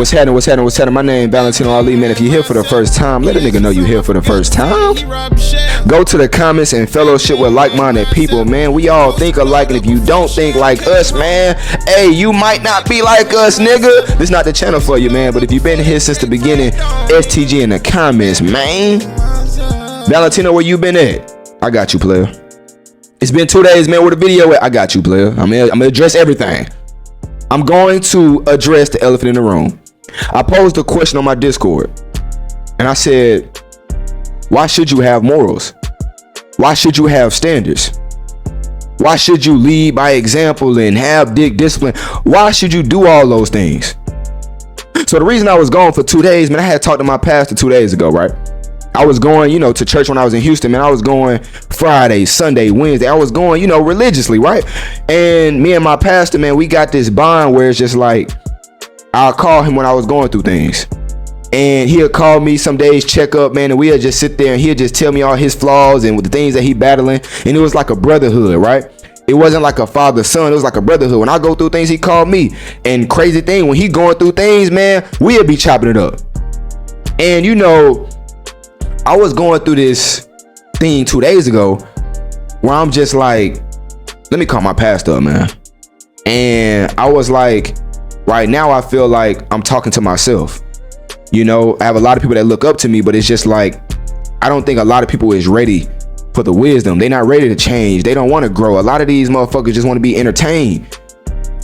What's happening? What's happening? What's happening? My name Valentino Ali, man. If you're here for the first time, let a nigga know you here for the first time. Go to the comments and fellowship with like-minded people, man. We all think alike, and if you don't think like us, man, hey, you might not be like us, nigga. This is not the channel for you, man. But if you've been here since the beginning, STG in the comments, man. Valentino, where you been at? I got you, player. It's been 2 days, man. Where the video at? I got you, player. I'm gonna address everything. I'm going to address the elephant in the room. I posed a question on my Discord, and I said, why should you have morals? Why should you have standards? Why should you lead by example and have discipline? Why should you do all those things? So the reason I was gone for 2 days, man, I had talked to my pastor 2 days ago, right? I was going, to church when I was in Houston, man. I was going Friday, Sunday, Wednesday. I was going, religiously, right? And me and my pastor, man, we got this bond where it's just like, I'll call him when I was going through things. And he'll call me some days, check up, man, and we'll just sit there and he'll just tell me all his flaws and with the things that he battling. And it was like a brotherhood, right? It wasn't like a father-son. It was like a brotherhood. When I go through things, he called me. And crazy thing, when he going through things, man, we'll be chopping it up. And I was going through this thing 2 days ago where I'm just like, let me call my pastor up, man. And I was like, right now I feel like I'm talking to myself. I have a lot of people that look up to me, but it's just like, I don't think a lot of people is ready for the wisdom. They're not ready to change. They don't want to grow. A lot of these motherfuckers just want to be entertained.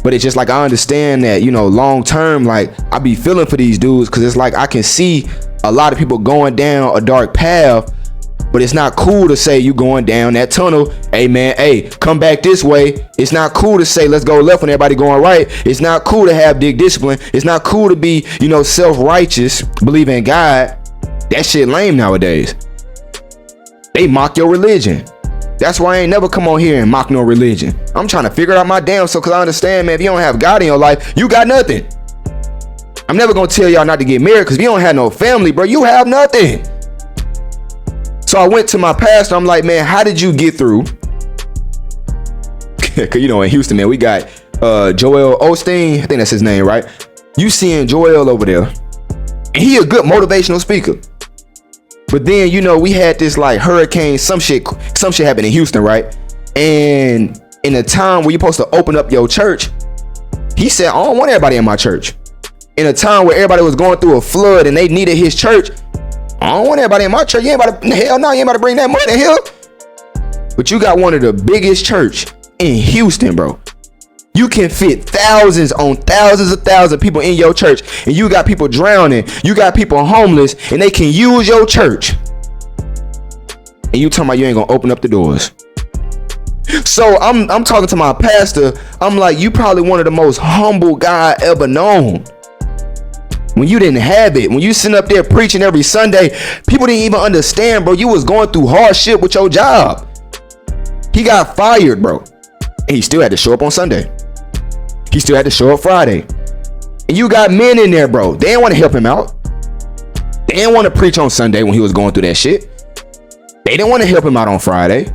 But it's just like, I understand that, long term, like I be feeling for these dudes, because it's like I can see a lot of people going down a dark path, but it's not cool to say you going down that tunnel. Hey man, hey, come back this way. It's not cool to say let's go left when everybody going right. It's not cool to have discipline. It's not cool to be, self-righteous, believe in God. That shit lame nowadays. They mock your religion. That's why I ain't never come on here and mock no religion. I'm trying to figure out my damn self, because I understand, man, if you don't have God in your life, you got nothing. I'm never gonna tell y'all not to get married, because if you don't have no family, bro, you have nothing. So I went to my pastor. I'm like, man, how did you get through? Because in Houston, man, we got Joel Osteen. I think that's his name, right? You seeing Joel over there, and he a good motivational speaker. But then, we had this like hurricane, some shit happened in Houston, right? And in a time where you're supposed to open up your church, he said, I don't want everybody in my church. In a time where everybody was going through a flood and they needed his church, I don't want everybody in my church. You ain't about to, hell no, you ain't about to bring that money here. But you got one of the biggest church in Houston, bro. You can fit thousands on thousands of people in your church, and you got people drowning, you got people homeless, and they can use your church. And you talking about you ain't gonna open up the doors. So I'm talking to my pastor. I'm like, you probably one of the most humble guy ever known. When you didn't have it, when you sitting up there preaching every Sunday, people didn't even understand, bro. You was going through hardship with your job. He got fired, bro. And he still had to show up on Sunday. He still had to show up Friday. And you got men in there, bro. They didn't want to help him out. They didn't want to preach on Sunday when he was going through that shit. They didn't want to help him out on Friday.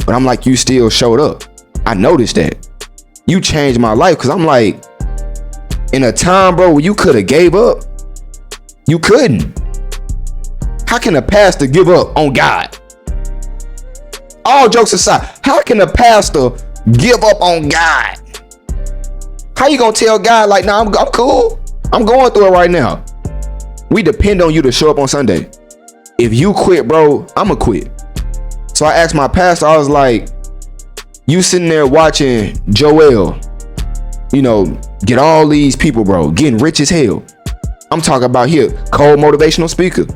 But I'm like, you still showed up. I noticed that. You changed my life, because I'm like, in a time, bro, where you could have gave up, you couldn't. How can a pastor give up on God? All jokes aside, how can a pastor give up on God? How you gonna tell God like, nah, I'm cool. I'm going through it right now. We depend on you to show up on Sunday. If you quit, bro, I'ma quit. So I asked my pastor, I was like, you sitting there watching Joel, get all these people, bro, getting rich as hell. I'm talking about here, cold motivational speaker,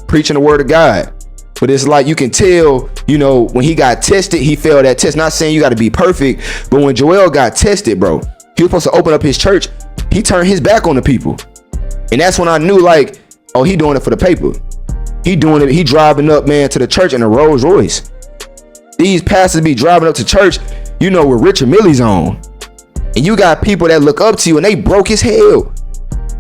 preaching the word of God. But it's like, you can tell, when he got tested, he failed that test. Not saying you got to be perfect, but when Joel got tested, bro, he was supposed to open up his church. He turned his back on the people. And that's when I knew, like, oh, he doing it for the paper. He doing it. He driving up, man, to the church in a Rolls Royce. These pastors be driving up to church, with Richard Millie's on. And you got people that look up to you and they broke as hell,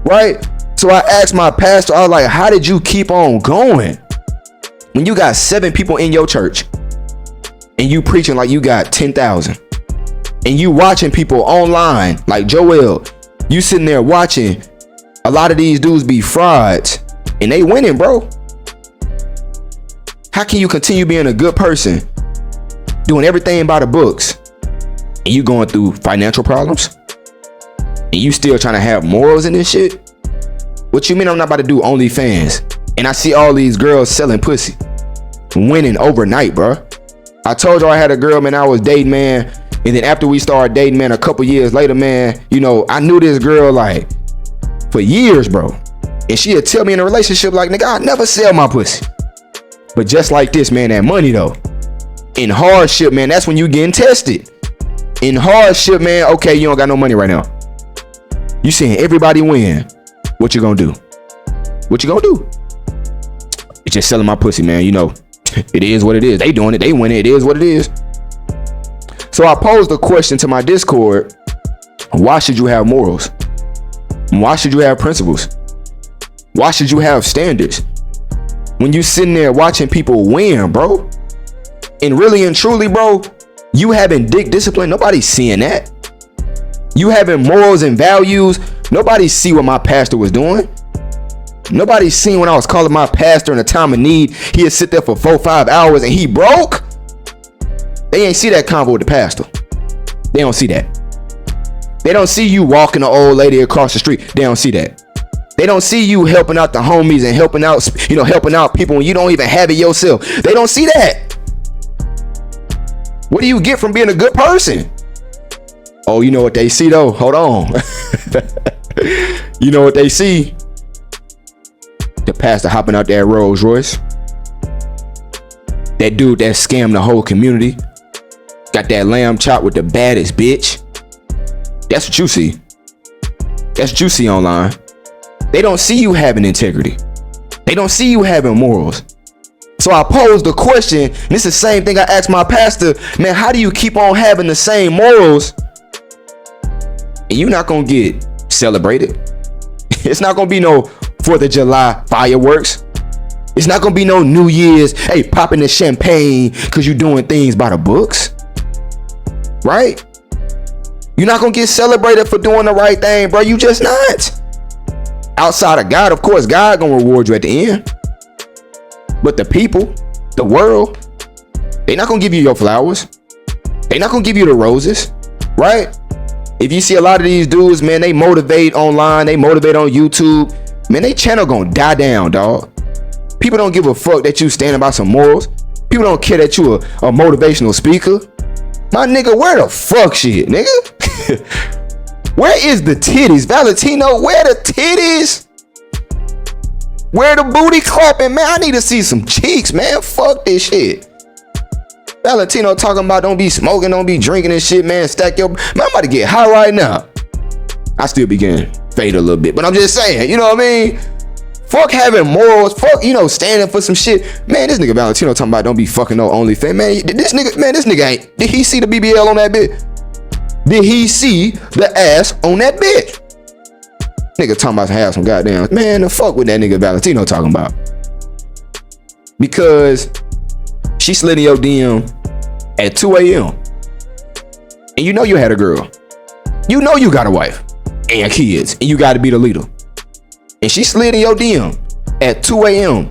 right? So I asked my pastor, I was like, how did you keep on going when you got 7 people in your church and you preaching like you got 10,000, and you watching people online like Joel, you sitting there watching a lot of these dudes be frauds and they winning, bro. How can you continue being a good person, doing everything by the books, and you going through financial problems, and you still trying to have morals in this shit? What you mean I'm not about to do OnlyFans? And I see all these girls selling pussy, winning overnight, bro. I told you I had a girl, man, I was dating, man. And then after we started dating, man, a couple years later, man, you know, I knew this girl like for years, bro. And she'd tell me in a relationship like, nigga, I never sell my pussy. But just like this, man, that money though. In hardship, man, that's when you getting tested. In hardship, man, okay, you don't got no money right now. You seeing everybody win. What you gonna do? What you gonna do? It's just selling my pussy, man. You know, it is what it is. They doing it. They winning. It is what it is. So I posed a question to my Discord. Why should you have morals? Why should you have principles? Why should you have standards? When you sitting there watching people win, bro. And really and truly, bro, you having dick discipline, nobody's seeing that. You having morals and values, nobody see what my pastor was doing. Nobody seen when I was calling my pastor in a time of need. He'd sit there for 4-5 hours and he broke. They ain't see that convo with the pastor. They don't see that. They don't see you walking the old lady across the street. They don't see that. They don't see you helping out the homies and helping out, you know, helping out people when you don't even have it yourself. They don't see that. What do you get from being a good person? Oh, you know what they see though? Hold on. You know what they see? The pastor hopping out that Rolls Royce. That dude that scammed the whole community. Got that lamb chop with the baddest bitch. That's what you see. That's what you see online. They don't see you having integrity. They don't see you having morals. So I posed the question, and it's the same thing I asked my pastor, man, how do you keep on having the same morals and you're not gonna get celebrated? It's not gonna be no 4th of July fireworks. It's not gonna be no New Year's, hey, popping the champagne because you're doing things by the books, right? You're not gonna get celebrated for doing the right thing, bro. You just not. Outside of God, of course, God gonna reward you at the end. But the people, the world, they not gonna give you your flowers. They not gonna give you the roses, right? If you see a lot of these dudes, man, they motivate online, they motivate on YouTube, man, they channel gonna die down, dog. People don't give a fuck that you standing by some morals. People don't care that you a motivational speaker. My nigga, where the fuck shit, nigga? Where is the titties? Valentino, where the titties? Where the booty clapping, man? I need to see some cheeks, man. Fuck this shit. Valentino talking about don't be smoking, don't be drinking and shit, man. Stack your... Man, I'm about to get high right now. I still be getting fade a little bit, but I'm just saying, you know what I mean? Fuck having morals. Fuck, you know, standing for some shit. Man, this nigga Valentino talking about don't be fucking no OnlyFans. Man, this nigga ain't... Did he see the BBL on that bitch? Did he see the ass on that bitch? Nigga talking about to have some goddamn... Man, the fuck with that nigga Valentino talking about? Because she slid in your DM at 2 a.m. And you know you had a girl. You know you got a wife and kids and you got to be the leader. And she slid in your DM at 2 a.m.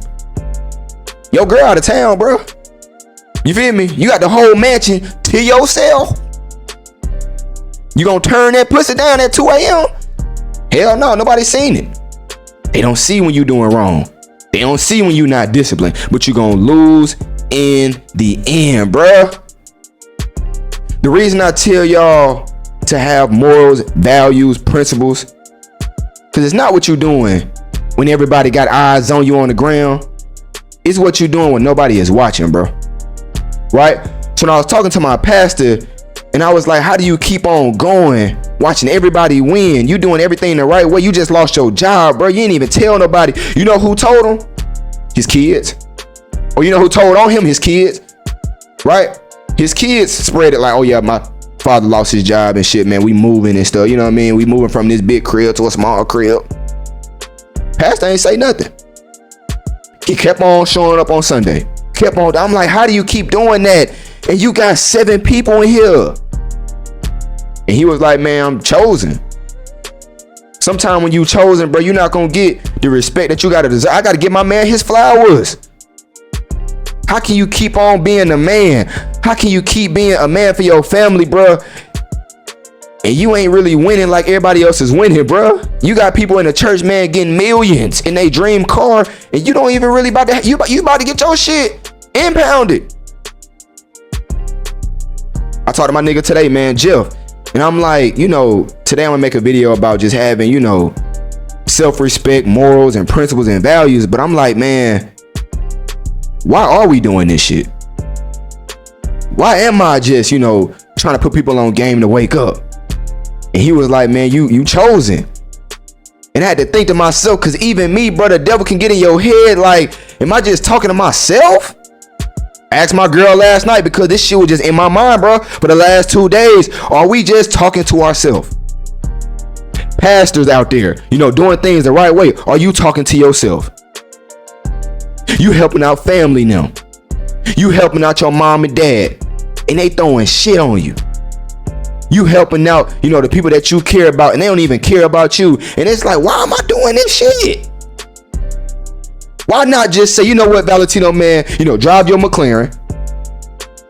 Your girl out of town, bro. You feel me? You got the whole mansion to yourself. You gonna turn that pussy down at 2 a.m.? Hell no, nobody seen it. They don't see when you doing wrong. They don't see when you not disciplined, but you gonna lose in the end, bruh. The reason I tell y'all to have morals, values, principles, because it's not what you doing when everybody got eyes on you on the ground. It's what you doing when nobody is watching, bro. Right? So when I was talking to my pastor, and I was like, how do you keep on going, watching everybody win? You doing everything the right way. You just lost your job, bro. You ain't even tell nobody. You know who told him? His kids. Or you know who told on him? His kids. Right? His kids spread it like, oh yeah, my father lost his job and shit, man. We moving and stuff. You know what I mean? We moving from this big crib to a small crib. Pastor ain't say nothing. He kept on showing up on Sunday. Kept on. I'm like, how do you keep doing that? And you got 7 people in here. And he was like, man, I'm chosen. Sometimes when you chosen, bro, you're not gonna get the respect that you gotta deserve. I gotta give my man his flowers. How can you keep on being a man? How can you keep being a man for your family, bro? And you ain't really winning like everybody else is winning, bro. You got people in the church, man, getting millions in their dream car, and you don't even really about to. You about to get your shit impounded. I talked to my nigga today, man, Jeff, and I'm like, you know, today I'm gonna make a video about just having, you know, self-respect, morals, and principles and values. But I'm like, man, why are we doing this shit? Why am I just, you know, trying to put people on game to wake up? And he was like, man, you chosen. And I had to think to myself, because even me, bro, the devil can get in your head. Like, am I just talking to myself? I asked my girl last night, because this shit was just in my mind, bro, for the last 2 days. Are we just talking to ourselves? Pastors out there, you know, doing things the right way. Are you talking to yourself? You helping out family now. You helping out your mom and dad, and they throwing shit on you. You helping out, you know, the people that you care about, and they don't even care about you. And it's like, why am I doing this shit? Why not just say, you know what, Valentino, man, you know, drive your McLaren,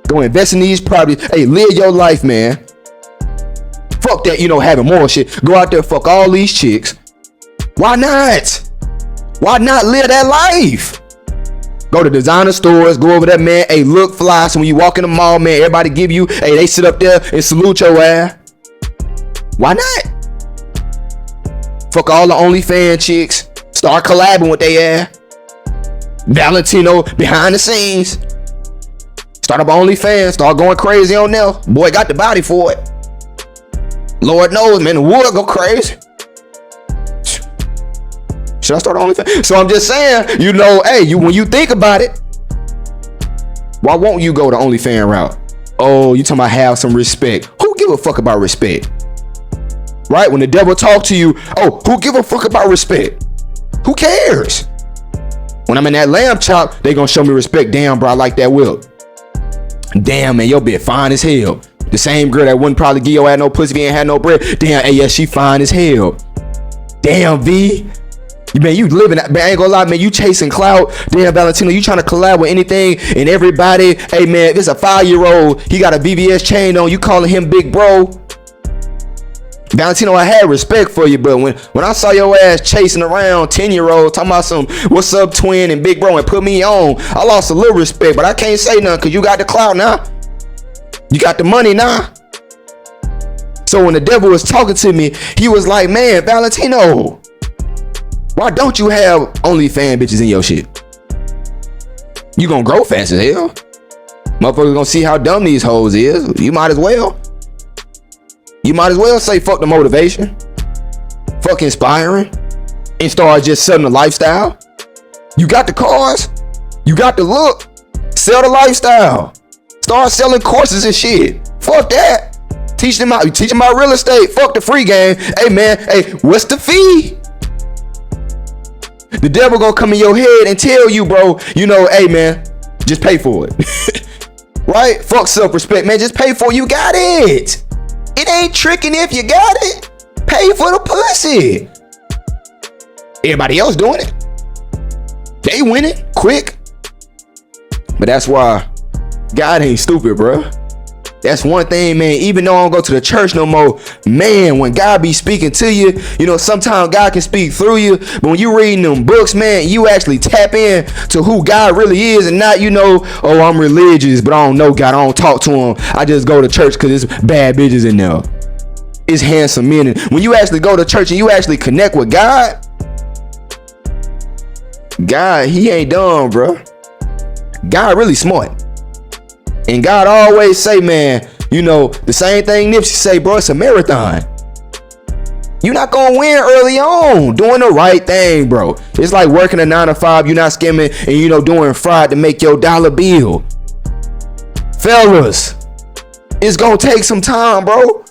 go invest in these properties. Hey, live your life, man. Fuck that, you know, having more shit. Go out there, fuck all these chicks. Why not? Why not live that life? Go to designer stores, go over there, man. Hey, look fly. So when you walk in the mall, man, everybody give you, hey, they sit up there and salute your ass. Why not? Fuck all the OnlyFans chicks. Start collabing with they ass. Valentino behind the scenes. Start up OnlyFans. Start going crazy on there. Boy got the body for it. Lord knows, man, the wood go crazy. Should I start OnlyFans? So I'm just saying, you know, hey, when you think about it, why won't you go the OnlyFans route? Oh, you talking about have some respect. Who give a fuck about respect? Right? When the devil talk to you, oh, who give a fuck about respect? Who cares? When I'm in that lamb chop, they gonna show me respect. Damn, bro, I like that whip. Damn, man, your bitch fine as hell. The same girl that wouldn't probably give your ass no pussy if you ain't had no bread. Damn, hey, yeah, she fine as hell. Damn, V. Man, you living that, man, I ain't gonna lie, man, you chasing clout. Damn, Valentino, you trying to collab with anything and everybody. Hey, man, if it's a 5-year-old, he got a VVS chain on, you calling him big bro. Valentino, I had respect for you, but when I saw your ass chasing around 10-year-olds, talking about some what's up twin and big bro and put me on, I lost a little respect, but I can't say nothing because you got the clout now. You got the money now. So when the devil was talking to me, he was like, man, Valentino, why don't you have OnlyFans bitches in your shit? You gonna grow fast as hell. Motherfuckers gonna see how dumb these hoes is. You might as well. You might as well say fuck the motivation. Fuck inspiring. And start just selling the lifestyle. You got the cars. You got the look. Sell the lifestyle. Start selling courses and shit. Fuck that. Teach them about real estate. Fuck the free game. Hey man, hey, what's the fee? The devil gonna come in your head and tell you, bro, you know, hey man, just pay for it. Right? Fuck self-respect, man. Just pay for it. You got it. It ain't tricking if you got it. Pay for the pussy. Everybody else doing it. They winning quick. But that's why God ain't stupid, bro. That's one thing, man. Even though I don't go to the church no more, man, when God be speaking to you, you know, sometimes God can speak through you. But when you reading them books, man, you actually tap in to who God really is, and not, you know, oh, I'm religious, but I don't know God. I don't talk to him. I just go to church because it's bad bitches in there. It's handsome men. And when you actually go to church and you actually connect with God, God, he ain't dumb, bro. God really smart. And God always say, man, you know, the same thing Nipsey say, bro, it's a marathon. You're not gonna win early on doing the right thing, bro. It's like working a 9-to-5, you're not skimming and, you know, doing fraud to make your dollar bill. Fellas, it's gonna take some time, bro.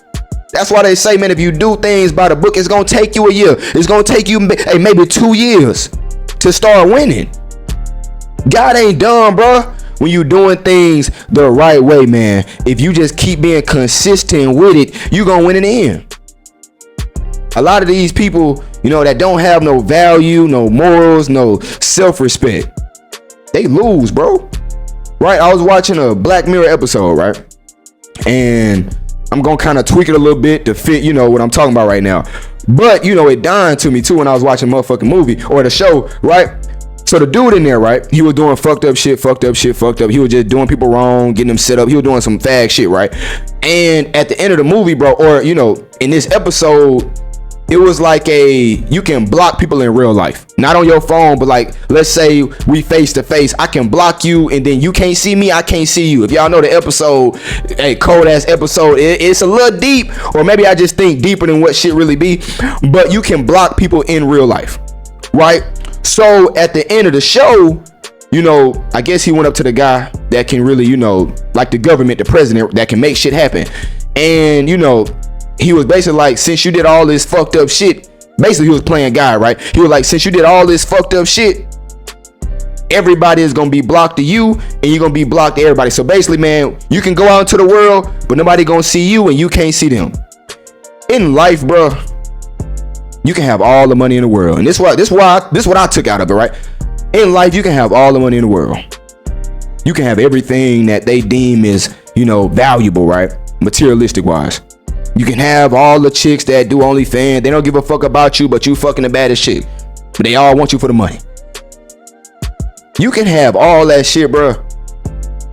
That's why they say, man, if you do things by the book, it's gonna take you a year. It's gonna take you, hey, maybe 2 years to start winning. God ain't dumb, bro. When you doing things the right way, man, if you just keep being consistent with it, you gonna win in the end. a lot of these people, you know, that don't have no value, no morals, no self-respect, they lose, bro. Right? I was watching a Black Mirror episode, right? And I'm gonna kind of tweak it a little bit to fit, you know, what I'm talking about right now. But, you know, it dawned to me too when I was watching a motherfucking movie or the show, right? So the dude in there, right? He was doing fucked up shit. He was just doing people wrong, getting them set up. He was doing some fag shit, right? And at the end of the movie, bro, or, you know, in this episode, it was like you can block people in real life. Not on your phone, but like, let's say we face to face. I can block you and then you can't see me, I can't see you. If y'all know the episode, a cold ass episode, it's a little deep, or maybe I just think deeper than what shit really be. But you can block people in real life, right? So at the end of the show, you know, I guess he went up to the guy that can really, you know, like the government, the president, that can make shit happen. And, you know, he was basically like, since you did all this fucked up shit, basically he was playing guy, right? He was like, since you did all this fucked up shit, everybody is gonna be blocked to you and you're gonna be blocked to everybody. So basically, man, you can go out into the world, but nobody gonna see you and you can't see them. In life, bro, you can have all the money in the world. And this is what I took out of it, right? In life, you can have all the money in the world. You can have everything that they deem is, you know, valuable, right? Materialistic wise. You can have all the chicks that do OnlyFans. They don't give a fuck about you, but you fucking the baddest chick. But they all want you for the money. You can have all that shit, bro.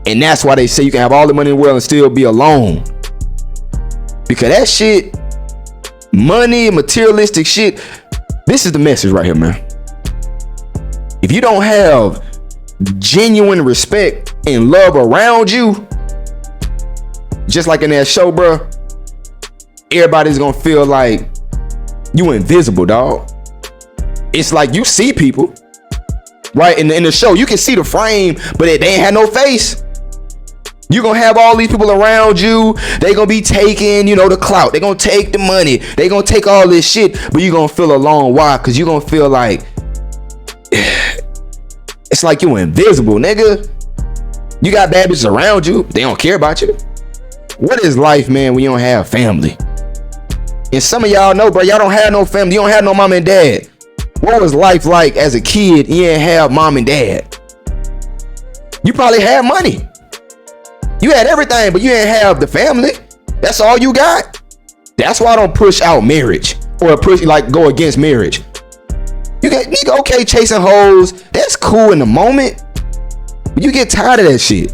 And that's why they say you can have all the money in the world and still be alone. Because that shit, money, materialistic shit, this is the message right here, man. If you don't have genuine respect and love around you, just like in that show, bro, everybody's gonna feel like you invisible, dog. It's like you see people, right? In the show, you can see the frame, but they ain't had no face. You're gonna have all these people around you. They gonna be taking, you know, the clout. They gonna take the money. They gonna take all this shit, but you gonna feel alone. Why? Because you gonna feel like it's like you invisible, nigga. You got bad bitches around you. They don't care about you. What is life, man, when you don't have family? And some of y'all know, bro, y'all don't have no family. You don't have no mom and dad. What was life like as a kid? You didn't have mom and dad. You probably had money. You had everything, but you didn't have the family. That's all you got. That's why I don't push out marriage or go against marriage. You got nigga, okay, chasing hoes. That's cool in the moment, but you get tired of that shit.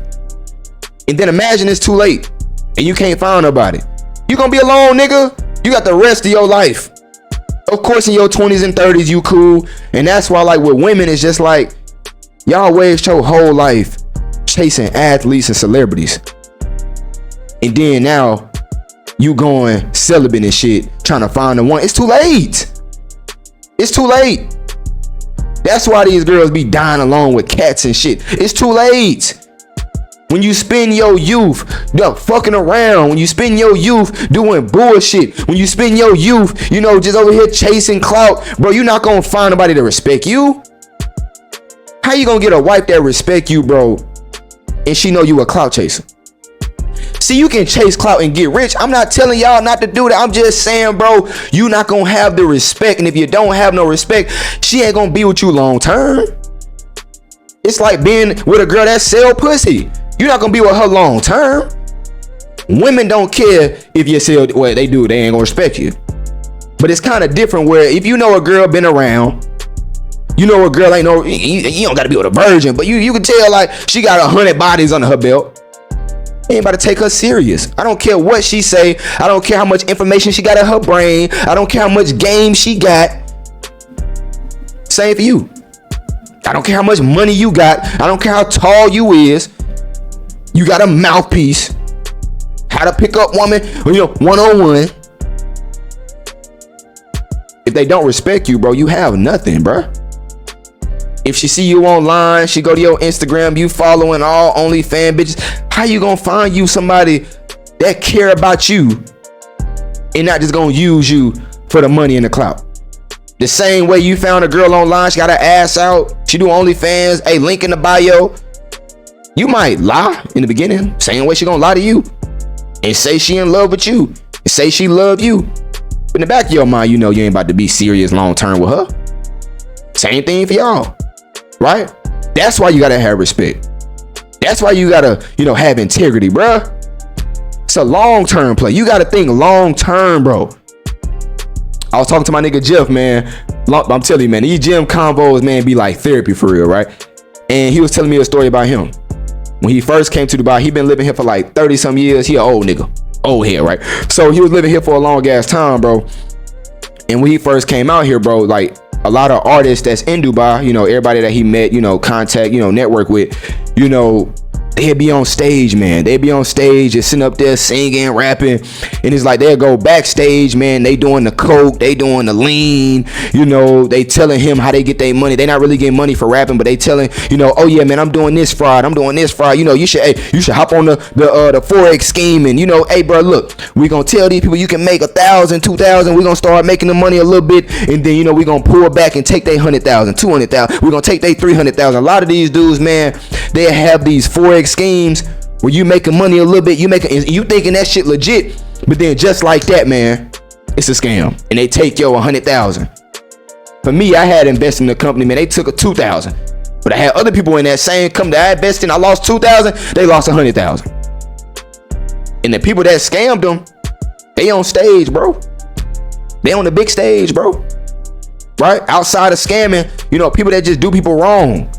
And then imagine it's too late and you can't find nobody. You gonna be alone, nigga. You got the rest of your life. Of course, in your 20s and 30s, you cool. And that's why, like, with women, it's just like, y'all waste your whole life chasing athletes and celebrities. And then now, you going celibate and shit, trying to find the one. It's too late. It's too late. That's why these girls be dying alone with cats and shit. It's too late. When you spend your youth fucking around, when you spend your youth doing bullshit, when you spend your youth, you know, just over here chasing clout, bro, you're not gonna find nobody to respect you. How you gonna get a wife that respect you, bro, and she know you a clout chaser? See, you can chase clout and get rich. I'm not telling y'all not to do that. I'm just saying, bro, you not gonna have the respect, and if you don't have no respect, she ain't gonna be with you long term. It's like being with a girl that sell pussy. You're not gonna be with her long term. Women don't care if you sell. Well, they do. They ain't gonna respect you. But it's kind of different where if you know a girl been around, you know a girl ain't no. You don't gotta be with a virgin, but you can tell like she got 100 bodies under her belt. You ain't about to take her serious. I don't care what she say. I don't care how much information she got in her brain. I don't care how much game she got. Same for you. I don't care how much money you got. I don't care how tall you is. You got a mouthpiece. How to pick up woman, you know, one-on-one. If they don't respect you, bro, you have nothing, bro. If she see you online, she go to your Instagram, you following all OnlyFans bitches. How you gonna find you somebody that care about you and not just gonna use you for the money and the clout? The same way you found a girl online, she got her ass out, she do OnlyFans, hey, link in the bio. You might lie in the beginning, same way she gonna lie to you and say she in love with you and say she love you. But in the back of your mind, you know you ain't about to be serious long term with her. Same thing for y'all, right? That's why you gotta have respect. That's why you gotta, have integrity, bruh. It's a long-term play. You gotta think long-term, bro. I was talking to my nigga Jeff, man. I'm telling you, man, these gym combos, man, be like therapy for real, right? And he was telling me a story about him. When he first came to Dubai, he been living here for like 30 some years. He an old nigga, old head, right? So he was living here for a long ass time, bro. And when he first came out here, bro, like a lot of artists that's in Dubai, everybody that he met, contact, network with, they'd be on stage, man. They'd be on stage and sitting up there singing, rapping. And it's like they'll go backstage, man. They doing the coke, they doing the lean, they telling him how they get their money. They not really getting money for rapping, but they telling, oh yeah, man, I'm doing this fraud. I'm doing this fraud. You should hop on the Forex scheme. And hey, bro, look, we gonna tell these people you can make 1,000, 2,000. We gonna start making the money a little bit. And then, we gonna pull back and take their 100,000, 200,000. We gonna take their 300,000. A lot of these dudes, man, they have these Forex schemes where you making money a little bit, you thinking that shit legit, but then just like that, man, it's a scam, and they take your 100,000. For me, I had invested in the company, man. They took a 2,000, but I had other people in that same company that I invested in. I lost 2,000, they lost 100,000. And the people that scammed them, they on stage, bro. They on the big stage, bro. Right outside of scamming, people that just do people wrong.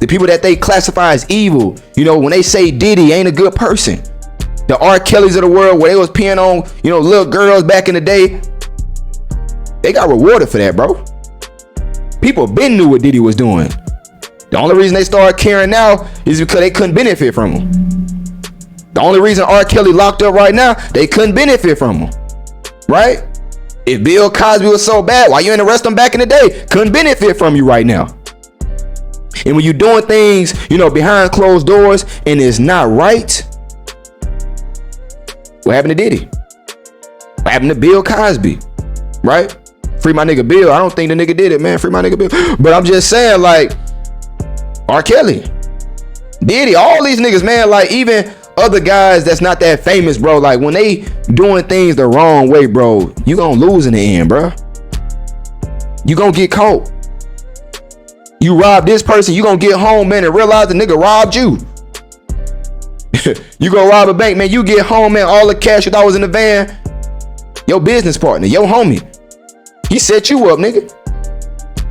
The people that they classify as evil, when they say Diddy ain't a good person. The R. Kellys of the world, where they was peeing on, little girls back in the day, they got rewarded for that, bro. People been knew what Diddy was doing. The only reason they started caring now is because they couldn't benefit from him. The only reason R. Kelly locked up right now, they couldn't benefit from him, right? If Bill Cosby was so bad, why you ain't arrest him back in the day? Couldn't benefit from you right now. And when you're doing things, behind closed doors and it's not right, what happened to Diddy? What happened to Bill Cosby? Right? Free my nigga Bill. I don't think the nigga did it, man. Free my nigga Bill. But I'm just saying, like, R. Kelly, Diddy, all these niggas, man, like even other guys that's not that famous, bro, like when they doing things the wrong way, bro, you gonna lose in the end, bro. You gonna get caught. You rob this person, you gonna get home, man, and realize the nigga robbed you. You go rob a bank, man, you get home, man, all the cash you thought was in the van, your business partner, your homie, he set you up, nigga.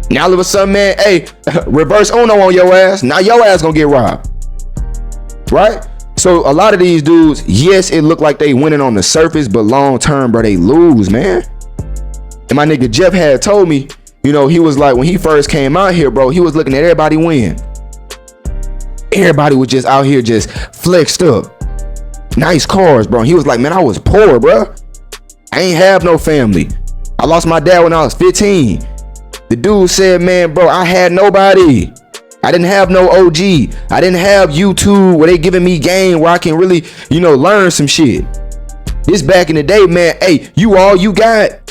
Now all of a sudden, man, hey, reverse Uno on your ass. Now your ass gonna get robbed, right? So a lot of these dudes, yes, it look like they winning on the surface, but long term, bro, they lose, man. And my nigga Jeff had told me, he was like, when he first came out here, bro, he was looking at everybody win. Everybody was just out here just flexed up. Nice cars, bro. He was like, man, I was poor, bro. I ain't have no family. I lost my dad when I was 15. The dude said, man, bro, I had nobody. I didn't have no OG. I didn't have YouTube where they giving me game where I can really, learn some shit. This back in the day, man, hey, you all you got.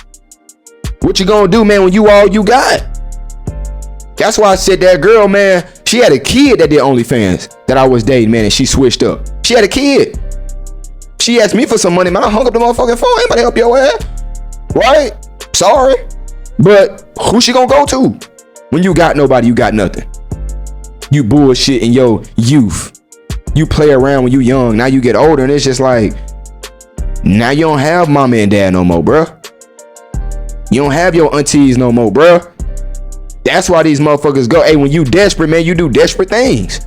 What you gonna do, man, when you all you got? That's why I said that girl, man, she had a kid that did OnlyFans that I was dating, man, and she switched up. She had a kid. She asked me for some money, man. I hung up the motherfucking phone. Anybody help your ass? Right? Sorry. But who she gonna go to? When you got nobody, you got nothing. You bullshit in your youth. You play around when you young. Now you get older and it's just like, now you don't have mama and dad no more, bruh. You don't have your aunties no more, bruh. That's why these motherfuckers go, hey, when you desperate, man, you do desperate things,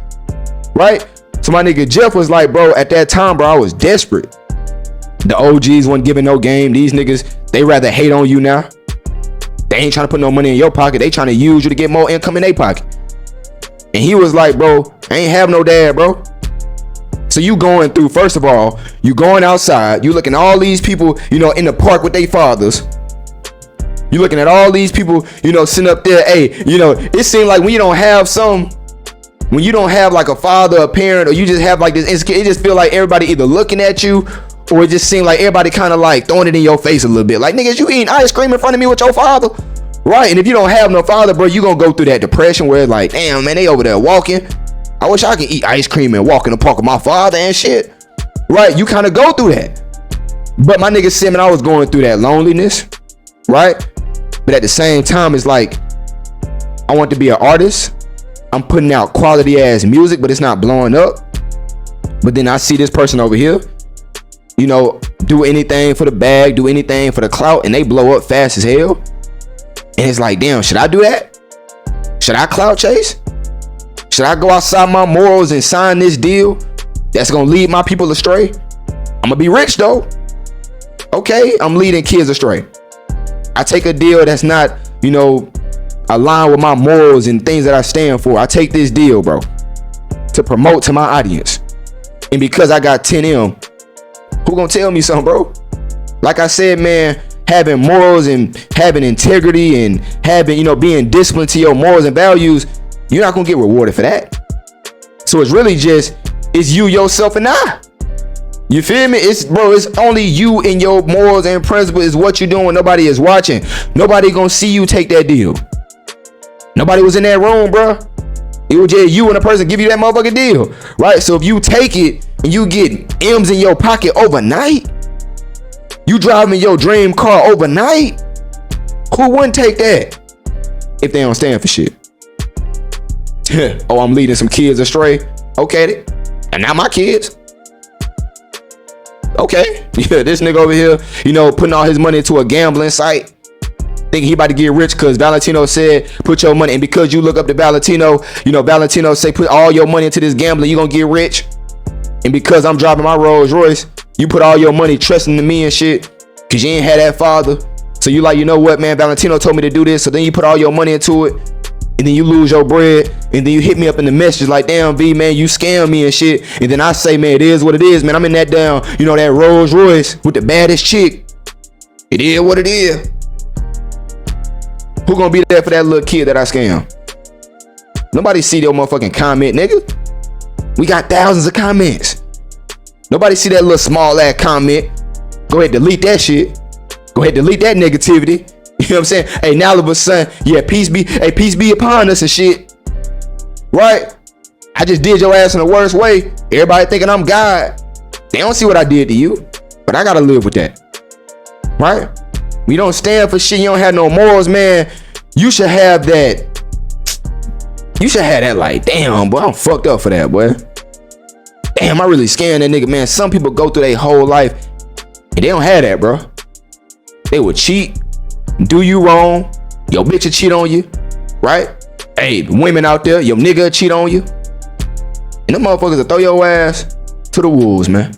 right? So my nigga Jeff was like, bro, at that time, bro, I was desperate. The OGs wasn't giving no game. These niggas, they rather hate on you now. They ain't trying to put no money in your pocket. They trying to use you to get more income in their pocket. And he was like, bro, I ain't have no dad, bro. So you going through, first of all, you going outside, you looking at all these people, in the park with their fathers. You looking at all these people, sitting up there. Hey, it seems like when you don't have when you don't have like a father, a parent, or you just have like this, it just feel like everybody either looking at you, or it just seems like everybody kind of like throwing it in your face a little bit. Like, niggas, you eating ice cream in front of me with your father, right? And if you don't have no father, bro, you gonna go through that depression where it's like, damn, man, they over there walking. I wish I could eat ice cream and walk in the park with my father and shit, right? You kind of go through that. But my nigga said, man, I was going through that loneliness, right? But at the same time, it's like, I want to be an artist. I'm putting out quality ass music, but it's not blowing up. But then I see this person over here, you know, do anything for the bag, do anything for the clout, and they blow up fast as hell. And it's like, damn, should I do that? Should I clout chase? Should I go outside my morals and sign this deal that's gonna lead my people astray? I'm gonna be rich though. Okay, I'm leading kids astray. I take a deal that's not, you know, aligned with my morals and things that I stand for. I take this deal, bro, to promote to my audience. And because I got 10M, who gonna tell me something, bro? Like I said, man, having morals and having integrity and having, you know, being disciplined to your morals and values, you're not gonna get rewarded for that. So it's really just, it's you, yourself, and I. You feel me? It's only you and your morals and principles is what you're doing when nobody is watching. Nobody gonna see you take that deal. Nobody was in that room, bro. It was just you and a person give you that motherfucking deal, right? So if you take it and you get M's in your pocket overnight, you driving your dream car overnight, who wouldn't take that if they don't stand for shit? Oh, I'm leading some kids astray. Okay, and now my kids. Okay, yeah, this nigga over here, you know, putting all his money into a gambling site, thinking he about to get rich because Valentino said put your money, and because you look up to Valentino, you know, Valentino say put all your money into this gambling, you gonna get rich. And because I'm driving my Rolls Royce, you put all your money trusting in me and shit because you ain't had that father. So you like, you know what, man, Valentino told me to do this. So then you put all your money into it, and then you lose your bread, and then you hit me up in the message like, damn, V, man, you scam me and shit. And then I say, man, it is what it is, man. I'm in that down, you know, that Rolls Royce with the baddest chick. It is what it is. Who gonna be there for that little kid that I scam? Nobody see your motherfucking comment, nigga. We got thousands of comments. Nobody see that little small ass comment. Go ahead, delete that shit. Go ahead, delete that negativity. You know what I'm saying? Hey, now all of a sudden, yeah, peace be upon us and shit. Right? I just did your ass in the worst way. Everybody thinking I'm God. They don't see what I did to you, but I gotta live with that. Right? When you don't stand for shit, you don't have no morals, man. You should have that. You should have that like, damn, boy, I'm fucked up for that, boy. Damn, I really scammed that nigga, man. Some people go through their whole life and they don't have that, bro. They would cheat, do you wrong. Your bitch will cheat on you, right? Hey, women out there, your nigga will cheat on you. And them motherfuckers will throw your ass to the wolves, man.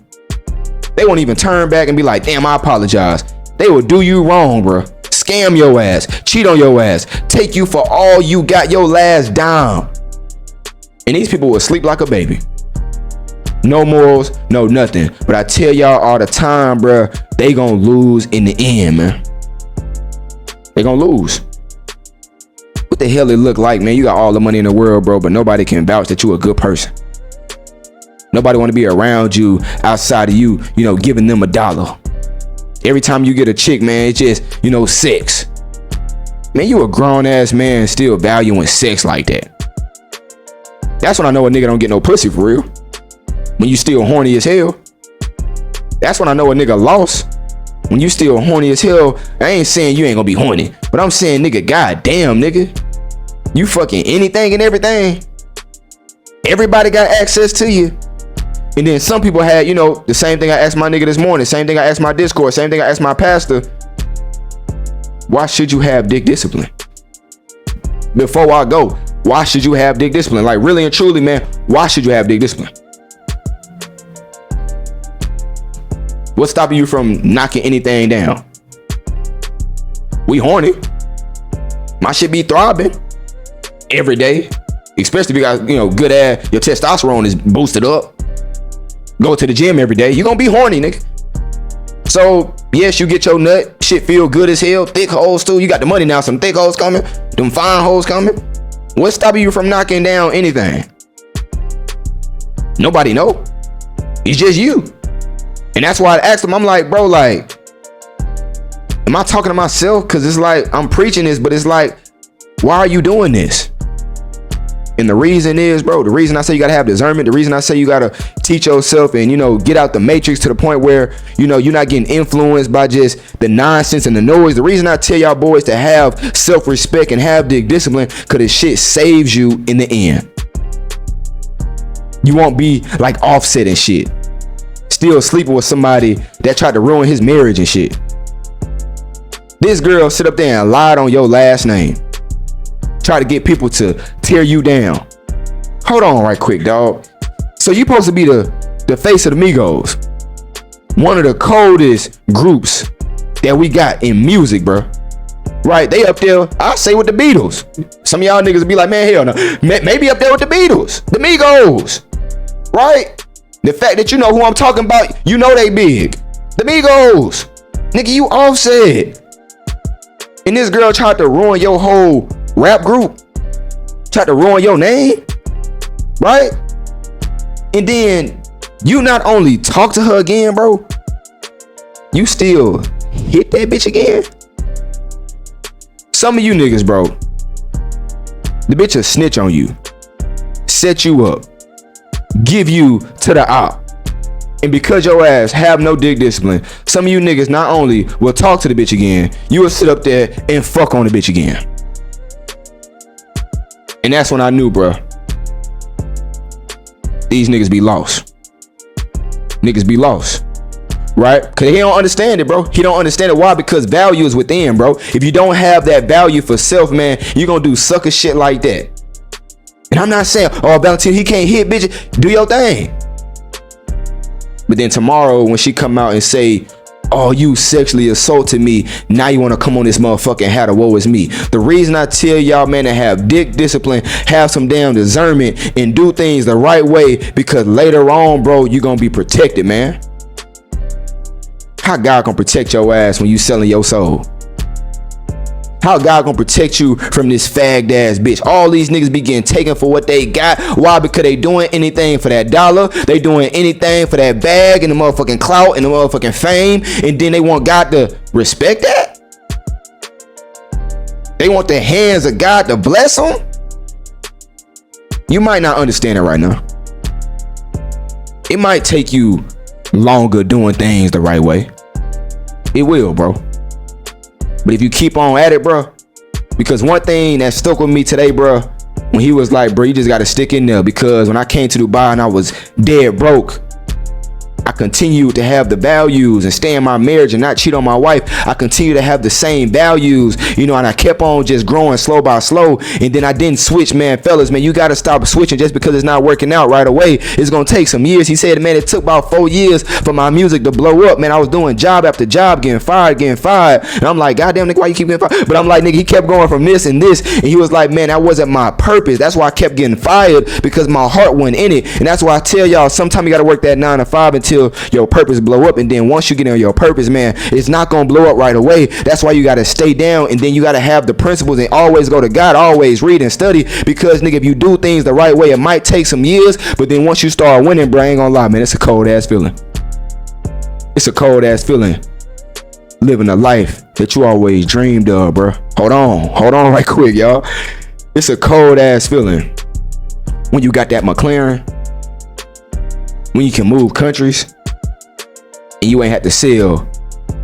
They won't even turn back and be like, damn, I apologize. They will do you wrong, bro. Scam your ass, cheat on your ass, take you for all you got, your last dime. And these people will sleep like a baby. No morals, no nothing. But I tell y'all all the time, bro, they gonna lose in the end, man. They gonna lose. What the hell it look like, man? You got all the money in the world, bro, but nobody can vouch that you a good person. Nobody want to be around you outside of you, you know, giving them $1. Every time you get a chick, man, it's just, you know, sex. Man, you a grown ass man still valuing sex like that. That's when I know a nigga don't get no pussy for real. When you still horny as hell. That's when I know a nigga lost. When you still horny as hell. I ain't saying you ain't gonna be horny, but I'm saying, nigga, goddamn, nigga, you fucking anything and everything. Everybody got access to you. And then some people had, you know, the same thing I asked my nigga this morning, same thing I asked my Discord, same thing I asked my pastor. Why should you have dick discipline? Before I go, why should you have dick discipline? Like, really and truly, man, why should you have dick discipline? What's stopping you from knocking anything down? We horny. My shit be throbbing every day, especially if you got, you know, good ass, your testosterone is boosted up. Go to the gym every day, you gonna be horny, nigga. So yes, you get your nut, shit feel good as hell, thick holes too. You got the money now, some thick holes coming, them fine holes coming. What's stopping you from knocking down anything? Nobody know. It's just you. And that's why I asked him, I'm like, bro, like, am I talking to myself? Cause it's like, I'm preaching this, but it's like, why are you doing this? And the reason is, bro, the reason I say you gotta have discernment, the reason I say you gotta teach yourself and, you know, get out the matrix to the point where, you know, you're not getting influenced by just the nonsense and the noise. The reason I tell y'all boys to have self-respect and have the discipline, cause this shit saves you in the end. You won't be like Offset and shit, still sleeping with somebody that tried to ruin his marriage and shit. This girl sit up there and lied on your last name. Try to get people to tear you down. Hold on right quick, dog. So you supposed to be the face of the Migos, one of the coldest groups that we got in music, bro. Right? They up there, I say with the Beatles. Some of y'all niggas be like, man, hell no. Maybe up there with the Beatles, the Migos. Right? The fact that you know who I'm talking about, you know they big. The Migos. Nigga, you Offset. And this girl tried to ruin your whole rap group, tried to ruin your name, right? And then you not only talk to her again, bro, you still hit that bitch again. Some of you niggas, bro, the bitch will snitch on you, set you up, give you to the op. And because your ass have no dick discipline, some of you niggas not only will talk to the bitch again, you will sit up there and fuck on the bitch again. And that's when I knew, bro, these niggas be lost. Niggas be lost, right? Cause he don't understand it, bro. He don't understand it. Why? Because value is within, bro. If you don't have that value for self, man, you gonna do sucker shit like that. And I'm not saying, oh, Valentino, he can't hit, bitch. Do your thing. But then tomorrow when she come out and say, oh, you sexually assaulted me, now you want to come on this motherfucking hat of woe is me. The reason I tell y'all, man, to have dick discipline, have some damn discernment, and do things the right way, because later on, bro, you're gonna be protected, man. How God gonna protect your ass when you selling your soul? How God gonna protect you from this fagged ass bitch? All these niggas be getting taken for what they got. Why? Because they doing anything for that dollar. They doing anything for that bag and the motherfucking clout and the motherfucking fame. And then they want God to respect that. They want the hands of God to bless them. You might not understand it right now. It might take you longer doing things the right way. It will, bro. But if you keep on at it, bro, because one thing that stuck with me today, bro, when he was like, bro, you just got to stick in there, because when I came to Dubai and I was dead broke, I continued to have the values and stay in my marriage and not cheat on my wife. I continue to have the same values, you know, and I kept on just growing slow by slow. And then I didn't switch, man. Fellas, man, you got to stop switching just because it's not working out right away. It's going to take some years. He said, man, it took about 4 years for my music to blow up. Man, I was doing job after job, getting fired. And I'm like, goddamn, nigga, why you keep getting fired? But I'm like, nigga, he kept going from this and this. And he was like, man, that wasn't my purpose. That's why I kept getting fired, because my heart wasn't in it. And that's why I tell y'all, sometimes you got to work that 9 to 5 until your purpose blow up. And then once you get on your purpose, man, it's not gonna blow up right away. That's why you gotta stay down, and then you gotta have the principles and always go to God, always read and study, because nigga, if you do things the right way, it might take some years, but then once you start winning, bro, I ain't gonna lie, man, it's a cold ass feeling. It's a cold ass feeling living a life that you always dreamed of, bro. Hold on right quick, y'all. It's a cold ass feeling when you got that McLaren, when you can move countries, and you ain't have to sell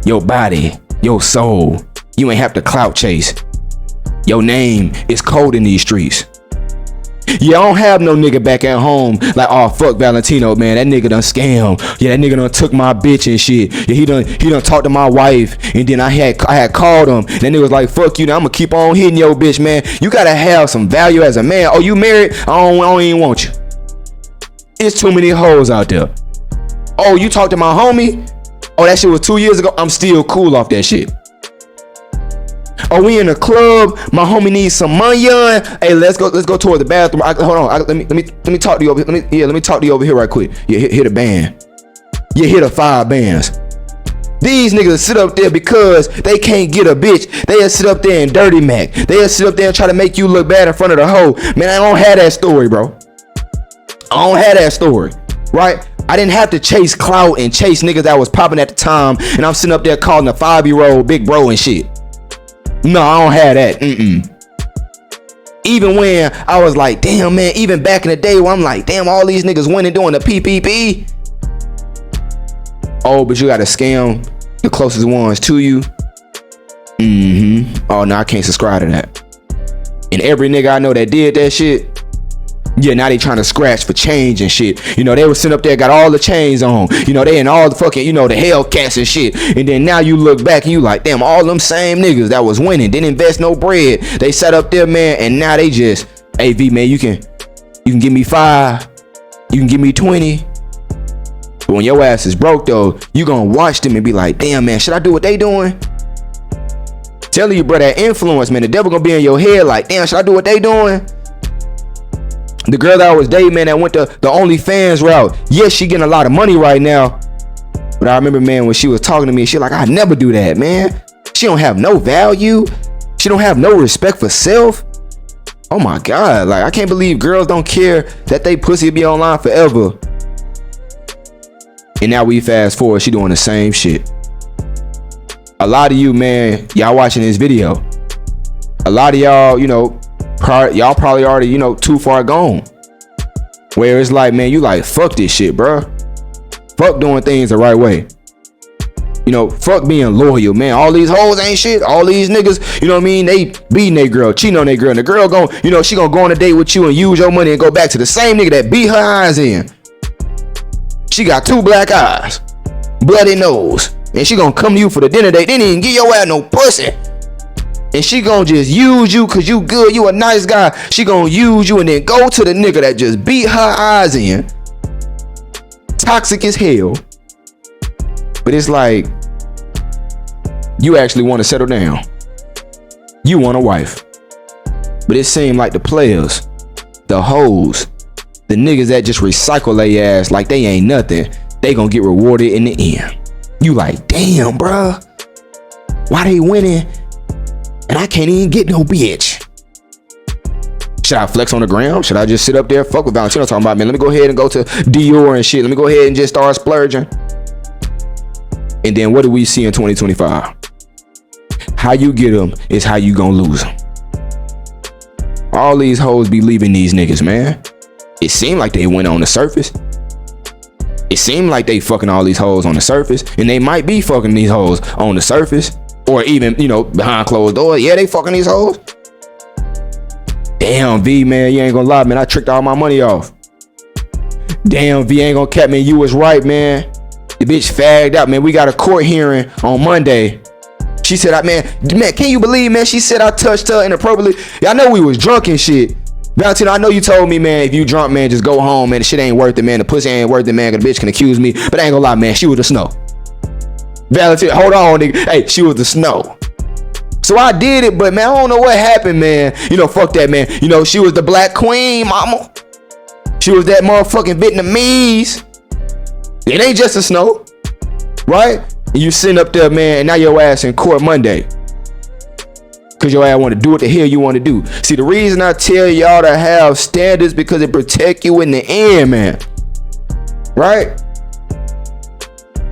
your body, your soul. You ain't have to clout chase. Your name is cold in these streets. You don't have no nigga back at home like, oh, fuck Valentino, man, that nigga done scam. Yeah, that nigga done took my bitch and shit. Yeah, he done talked to my wife, and then I had called him. That nigga was like, fuck you, now I'm gonna keep on hitting your bitch, man. You gotta have some value as a man. Oh, you married? I don't even want you. It's too many hoes out there. Oh, you talked to my homie? Oh, that shit was 2 years ago. I'm still cool off that shit. Oh, we in a club. My homie needs some money on. Hey, let's go toward the bathroom. Hold on. Let me talk to you over. Let me talk to you over here right quick. Yeah, hit a band. Yeah, hit a 5 bands. These niggas sit up there because they can't get a bitch. They'll sit up there and dirty Mac. They'll sit up there and try to make you look bad in front of the hoe. Man, I don't have that story, bro. I don't have that story, right? I didn't have to chase clout and chase niggas that was popping at the time, and I'm sitting up there calling a 5-year-old big bro and shit. No, I don't have that. Even when I was like, damn, man, even back in the day where I'm like, damn, all these niggas winning doing the PPP. Oh, but you gotta scam the closest ones to you. Oh, no, I can't subscribe to that. And every nigga I know that did that shit, yeah, now they trying to scratch for change and shit. You know, they was sitting up there, got all the chains on. You know, they in all the fucking, you know, the Hellcats and shit. And then now you look back and you like, damn, all them same niggas that was winning, didn't invest no bread. They sat up there, man, and now they just, hey, V, man, you can give me 5. You can give me 20. But when your ass is broke, though, you gonna watch them and be like, damn, man, should I do what they doing? Telling you, bro, that influence, man, the devil gonna be in your head like, damn, should I do what they doing? The girl that I was dating, man, that went the OnlyFans route. Yes, she getting a lot of money right now. But I remember, man, when she was talking to me, she like, I never do that, man. She don't have no value. She don't have no respect for self. Oh my God, like, I can't believe girls don't care that they pussy be online forever. And now we fast forward, she doing the same shit. A lot of you, man, y'all watching this video. A lot of y'all, you know, y'all probably already, you know, too far gone. Where it's like, man, you like, fuck this shit, bruh. Fuck doing things the right way. You know, fuck being loyal, man. All these hoes ain't shit. All these niggas, you know what I mean? They beating their girl, cheating on their girl. And the girl gon', you know, she gonna go on a date with you and use your money and go back to the same nigga that beat her eyes in. She got 2 black eyes, bloody nose, and she gonna come to you for the dinner date. Didn't even give your ass no pussy. And she gonna just use you cause you good, you a nice guy. She gonna use you and then go to the nigga that just beat her eyes in. Toxic as hell. But it's like, you actually want to settle down. You want a wife. But it seemed like the players, the hoes, the niggas that just recycle their ass like they ain't nothing, they gonna get rewarded in the end. You like, damn, bruh. Why they winning? And I can't even get no bitch. Should I flex on the ground? Should I just sit up there? Fuck with Valentino talking about, man, let me go ahead and go to Dior and shit. Let me go ahead and just start splurging. And then what do we see in 2025? How you get them is how you gonna lose them. All these hoes be leaving these niggas, man. It seemed like they went on the surface. It seemed like they fucking all these hoes on the surface. And they might be fucking these hoes on the surface. Or even, you know, behind closed doors. Yeah, they fucking these hoes. Damn, V, man, you ain't gonna lie, man. I tricked all my money off. Damn, V, ain't gonna cap, man. You was right, man. The bitch fagged out, man. We got a court hearing on Monday. She said, man, can you believe, man? She said I touched her inappropriately. Yeah, I know we was drunk and shit. Valentino, I know you told me, man, if you drunk, man, just go home, man. The shit ain't worth it, man. The pussy ain't worth it, man. Cause the bitch can accuse me. But I ain't gonna lie, man. She was the snow. Valentino, hold on, nigga. Hey, she was the snow. So I did it, but man, I don't know what happened, man. You know, fuck that, man. You know, she was the black queen, mama. She was that motherfucking Vietnamese. It ain't just a snow, right? And you sitting up there, man, and now your ass in court Monday. Cause your ass want to do what the hell you want to do. See, the reason I tell y'all to have standards because it protect you in the end, man. Right?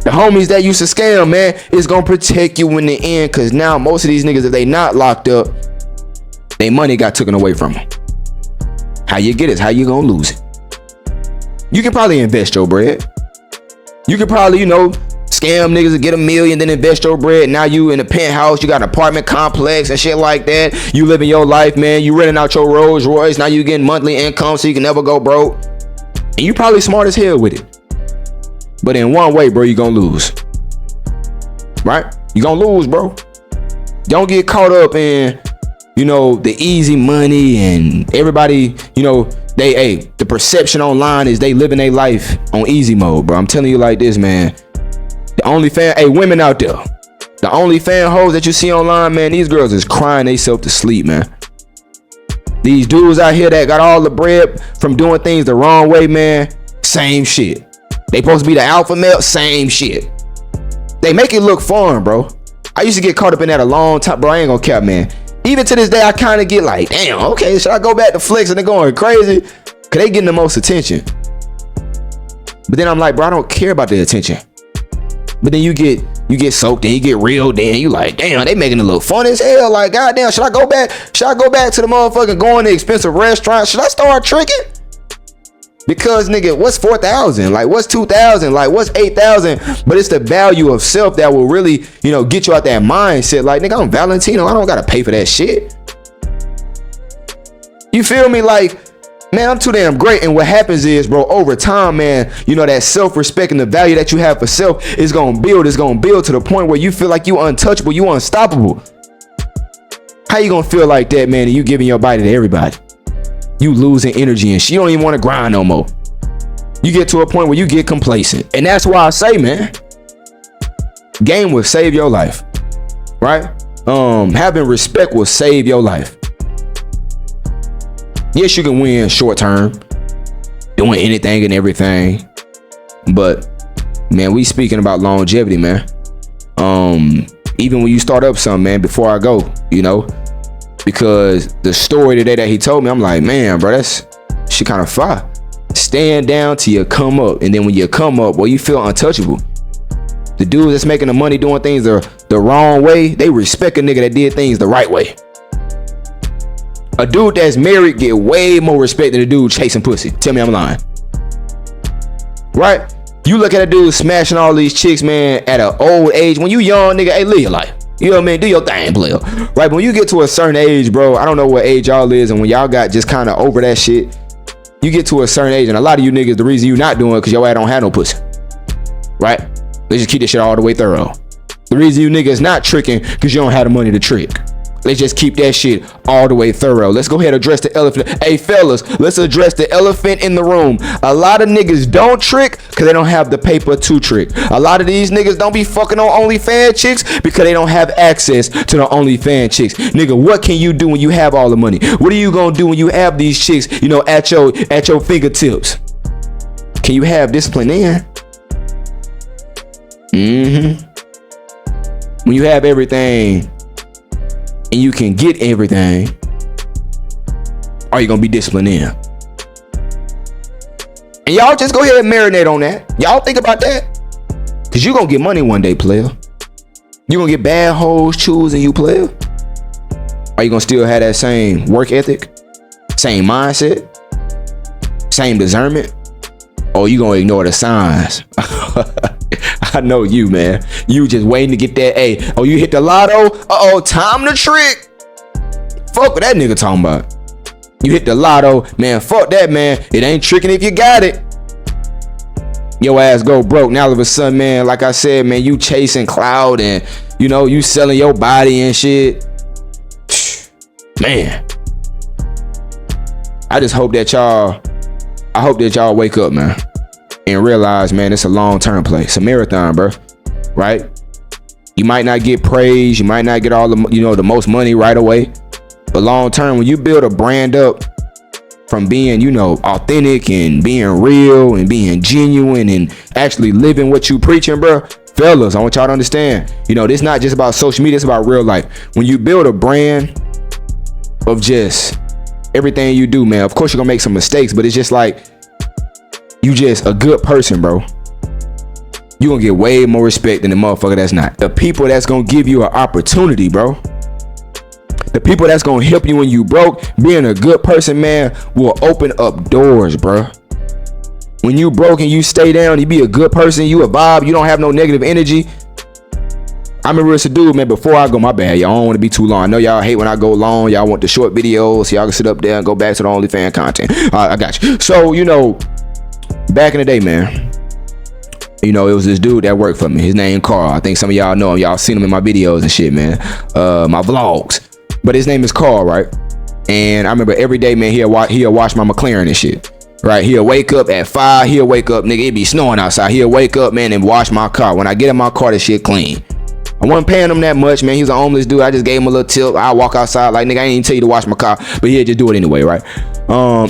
The homies that used to scam, man, is gonna protect you in the end. Cause now most of these niggas, if they not locked up, their money got taken away from them. How you get it is how you gonna lose it. You can probably invest your bread. You could probably, you know, scam niggas and get $1 million, then invest your bread. Now you in a penthouse, you got an apartment complex and shit like that. You living your life, man. You renting out your Rolls Royce. Now you getting monthly income so you can never go broke. And you probably smart as hell with it. But in one way, bro, you gonna lose. Right? You gonna lose, bro. Don't get caught up in, you know, the easy money and everybody, you know, the perception online is they living their life on easy mode, bro. I'm telling you like this, man. The OnlyFans, women out there, the OnlyFans hoes that you see online, man, these girls is crying themselves to sleep, man. These dudes out here that got all the bread from doing things the wrong way, man, same shit. They supposed to be the alpha male, same shit. They make it look fun, bro. I used to get caught up in that a long time, bro. I ain't gonna cap, man. Even to this day, I kind of get like, damn, okay, should I go back to flex and they're going crazy? Cause they getting the most attention. But then I'm like, bro, I don't care about the attention. But then you get You get soaked in, you get reeled in. You like, damn, they making it look fun as hell. Like, goddamn, should I go back to the motherfucking going to expensive restaurant? Should I start tricking? Because nigga, what's 4,000? Like, what's 2,000? Like, what's 8,000? But it's the value of self that will really, you know, get you out that mindset. Like, nigga, I'm Valentino. I don't gotta pay for that shit. You feel me? Like, man, I'm too damn great. And what happens is, bro, over time, man, you know, that self-respect and the value that you have for self is gonna build. It's gonna build to the point where you feel like you untouchable, you unstoppable. How you gonna feel like that, man, and you giving your body to everybody? You losing energy and shit. You don't even want to grind no more. You get to a point where you get complacent. And that's why I say, man, game will save your life, right? Having respect will save your life. Yes, you can win short term, doing anything and everything. But, man, we speaking about longevity, man. Even when you start up something, man, before I go, you know, because the story today that he told me, I'm like, man, bro, that's shit kind of fire. Stand down till you come up. And then when you come up, well, you feel untouchable. The dudes that's making the money doing things the wrong way, they respect a nigga that did things the right way. A dude that's married get way more respect than a dude chasing pussy. Tell me I'm lying. Right? You look at a dude smashing all these chicks, man, at an old age. When you young, nigga, hey, live your life. You know what I mean? Do your thing, player. Right? But when you get to a certain age, bro, I don't know what age y'all is, and when y'all got just kind of over that shit, you get to a certain age, and a lot of you niggas, the reason you not doing it because your ass don't have no pussy. Right? Let's just keep this shit all the way thorough. The reason you niggas not tricking because you don't have the money to trick. Let's just keep that shit all the way thorough. Let's go ahead and address the elephant. Hey, fellas, let's address the elephant in the room. A lot of niggas don't trick because they don't have the paper to trick. A lot of these niggas don't be fucking on OnlyFans chicks because they don't have access to the OnlyFans chicks. Nigga, what can you do when you have all the money? What are you gonna do when you have these chicks, you know, at your fingertips? Can you have discipline then? When you have everything and you can get everything, are you gonna be disciplined in? And y'all just go ahead and marinate on that. Y'all think about that, cause you gonna get money one day, player. You gonna get bad hoes choosing you, player. Are you gonna still have that same work ethic, same mindset, same discernment, or you gonna ignore the signs? I know you, man. You just waiting to get that A. Oh, you hit the lotto? Uh-oh, time to trick. Fuck what that nigga talking about. You hit the lotto, man, fuck that, man. It ain't tricking if you got it. Your ass go broke. Now all of a sudden, man, like I said, man, you chasing cloud and, you know, you selling your body and shit. Man. I just hope that y'all wake up, man, and realize, man, it's a long-term play. It's a marathon, bro. Right? You might not get praise. You might not get all the, you know, the most money right away. But long-term, when you build a brand up from being, you know, authentic and being real and being genuine and actually living what you preaching, bro. Fellas, I want y'all to understand, you know, this not just about social media. It's about real life. When you build a brand of just everything you do, man, of course you're gonna make some mistakes, but it's just like, you just a good person, bro. You gonna get way more respect than the motherfucker that's not. The people that's gonna give you an opportunity, bro. The people that's gonna help you when you broke, being a good person, man, will open up doors, bro. When you broke and you stay down, you be a good person, you a vibe, you don't have no negative energy. I remember it's a dude, man, before I go, my bad, y'all don't want to be too long. I know y'all hate when I go long. Y'all want the short videos so y'all can sit up there and go back to the OnlyFans content. I got you. So, you know, back in the day, man, you know, it was this dude that worked for me. His name Carl. I think some of y'all know him. Y'all seen him in my videos and shit, man. My vlogs. But his name is Carl, right? And I remember every day, man, he'll wash my McLaren and shit. Right? He'll wake up at 5. He'll wake up, nigga, it be snowing outside. He'll wake up, man, and wash my car. When I get in my car, the shit clean. I wasn't paying him that much, man. He was a homeless dude. I just gave him a little tip. I walk outside like, nigga, I ain't even tell you to wash my car, but he'll just do it anyway, right?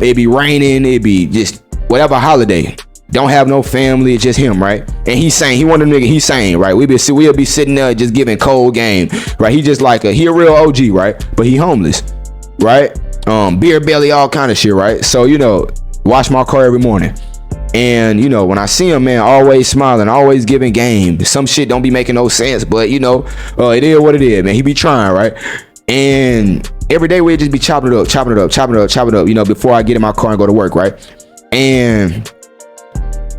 It be raining. It be just whatever holiday. Don't have no family. It's just him, right? And he's sane. He one of them niggas. He's sane, right? We'll be sitting there just giving cold game, right? He just like he a real OG, right? But he homeless, right? Beer belly, all kind of shit, right? So, you know, wash my car every morning. And you know, when I see him, man, always smiling, always giving game. Some shit don't be making no sense, but you know, it is what it is, man. He be trying, right? And every day we'd just be chopping it up, you know, before I get in my car and go to work, right? And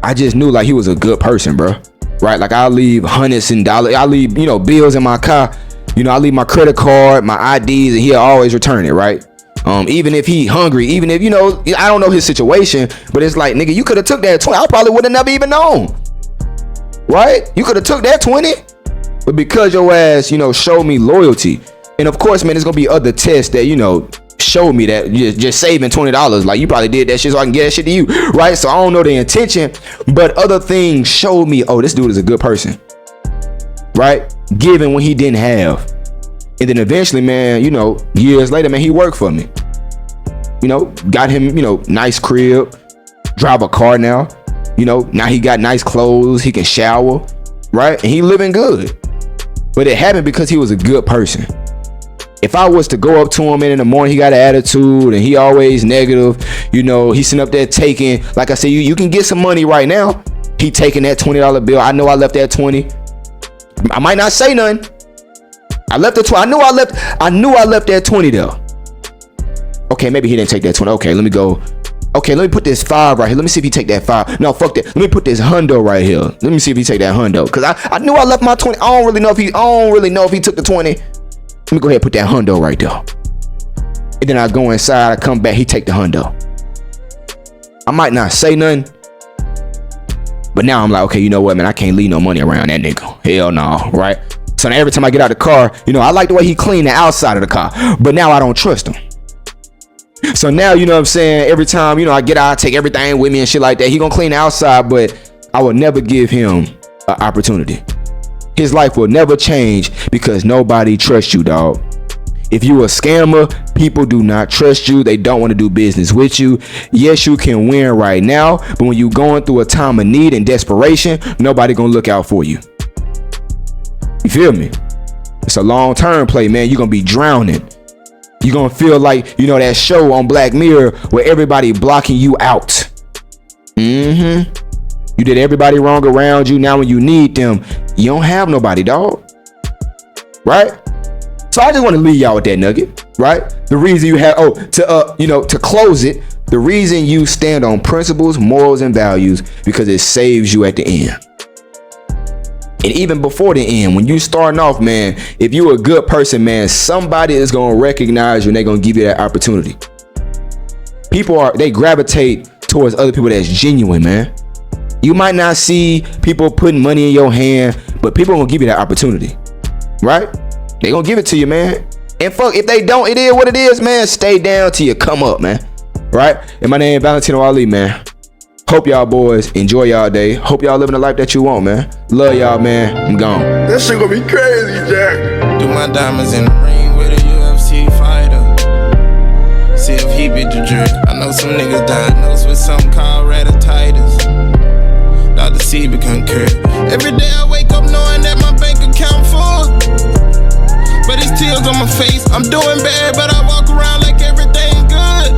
I just knew like he was a good person, bro. Right? Like I leave hundreds and dollars, I leave, you know, bills in my car, you know, I leave my credit card, my IDs, and he'll always return it, right? Even if he hungry, even if, you know, I don't know his situation, but it's like, nigga, you could have took that 20. I probably would have never even known. Right? You could have took that 20. But because your ass, you know, showed me loyalty. And of course, man, there's gonna be other tests that, you know, show me that you're just saving $20. Like you probably did that shit so I can get that shit to you. Right? So I don't know the intention, but other things showed me, oh, this dude is a good person. Right? Giving when he didn't have. And then eventually, man, you know, years later, man, he worked for me. You know, got him, you know, nice crib, drive a car now. You know, now he got nice clothes, he can shower, right? And he living good. But it happened because he was a good person. If I was to go up to him and in the morning, he got an attitude and he always negative, you know, he's sitting up there taking, like I said, you can get some money right now. He taking that $20 bill. I know I left that 20. I might not say nothing. I left the 20. I knew I left that 20 though. Okay, maybe he didn't take that 20. Okay, let me go. Okay, let me put this 5 right here. Let me see if he take that 5. No, fuck that. Let me put this hundo right here. Let me see if he take that hundo. Cause I knew I left my 20. I don't really know if he took the 20. Let me go ahead and put that hundo right there. And then I go inside, I come back, he take the hundo. I might not say nothing. But now I'm like, okay, you know what, man? I can't leave no money around that nigga. Hell no, right? So now every time I get out of the car, you know, I like the way he cleaned the outside of the car. But now I don't trust him. So now, you know what I'm saying? Every time, you know, I get out, I take everything with me and shit like that. He gonna clean the outside, but I will never give him an opportunity. His life will never change because nobody trusts you, dog. If you a scammer, people do not trust you. They don't want to do business with you. Yes, you can win right now, but when you going through a time of need and desperation, nobody gonna look out for you. You feel me? It's a long-term play, man. You're gonna be drowning. You're gonna feel like, you know, that show on Black Mirror where everybody blocking you out. You did everybody wrong around you. Now when you need them, you don't have nobody, dog. Right? So I just want to leave y'all with that nugget, right? The reason you have, to close it, the reason you stand on principles, morals, and values, because it saves you at the end. And even before the end, when you starting off, man, if you're a good person, man, somebody is going to recognize you and they're going to give you that opportunity. They gravitate towards other people that's genuine, man. You might not see people putting money in your hand, but people are going to give you that opportunity, right? They gonna give it to you, man. And fuck, if they don't, it is what it is, man. Stay down till you come up, man. Right? And my name is Valentino Ali, man. Hope y'all boys enjoy y'all day. Hope y'all living the life that you want, man. Love y'all, man. I'm gone. That shit gonna be crazy, Jack. Do my diamonds in the ring with a UFC fighter. See if he beat the drip. I know some niggas diagnosed with something called retinitis. Dr. C become curd. Every day I wake up knowing that my bank account full. But it's tears on my face. I'm doing bad, but I walk around like everything good.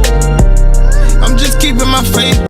I'm just keeping my faith.